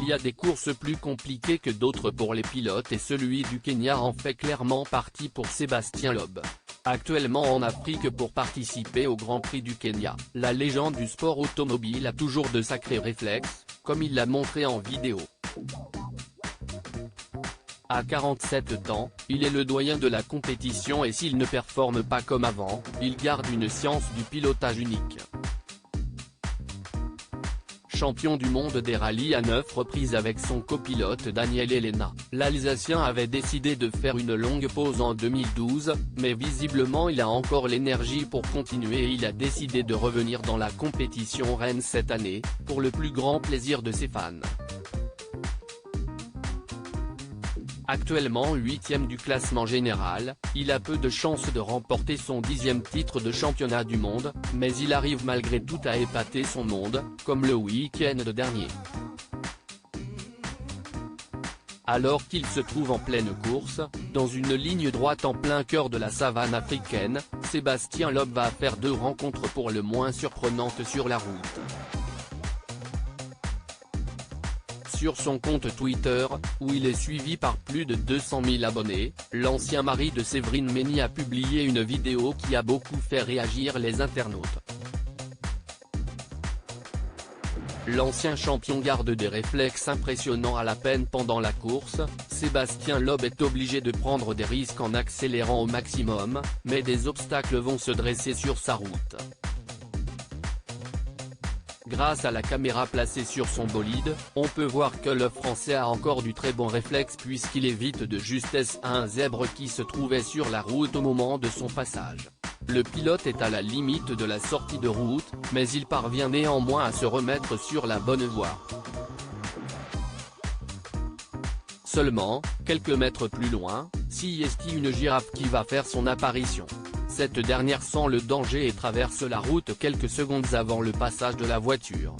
y a des courses plus compliquées que d'autres pour les pilotes et celui du Kenya en fait clairement partie pour Sébastien Loeb. Actuellement en Afrique pour participer au Grand Prix du Kenya, la légende du sport automobile a toujours de sacrés réflexes, comme il l'a montré en vidéo. À 47 ans, il est le doyen de la compétition et s'il ne performe pas comme avant, il garde une science du pilotage unique. Champion du monde des rallyes à 9 reprises avec son copilote Daniel Elena, l'Alsacien avait décidé de faire une longue pause en 2012, mais visiblement il a encore l'énergie pour continuer et il a décidé de revenir dans la compétition reine cette année, pour le plus grand plaisir de ses fans. Actuellement 8e du classement général, il a peu de chances de remporter son 10e titre de championnat du monde, mais il arrive malgré tout à épater son monde, comme le week-end dernier. Alors qu'il se trouve en pleine course, dans une ligne droite en plein cœur de la savane africaine, Sébastien Loeb va faire 2 rencontres pour le moins surprenantes sur la route. Sur son compte Twitter, où il est suivi par plus de 200 000 abonnés, l'ancien mari de Séverine Menny a publié une vidéo qui a beaucoup fait réagir les internautes. L'ancien champion garde des réflexes impressionnants à la peine pendant la course, Sébastien Loeb est obligé de prendre des risques en accélérant au maximum, mais des obstacles vont se dresser sur sa route. Grâce à la caméra placée sur son bolide, on peut voir que le Français a encore du très bon réflexe puisqu'il évite de justesse un zèbre qui se trouvait sur la route au moment de son passage. Le pilote est à la limite de la sortie de route, mais il parvient néanmoins à se remettre sur la bonne voie. Seulement, quelques mètres plus loin, s'y est une girafe qui va faire son apparition. Cette dernière sent le danger et traverse la route quelques secondes avant le passage de la voiture.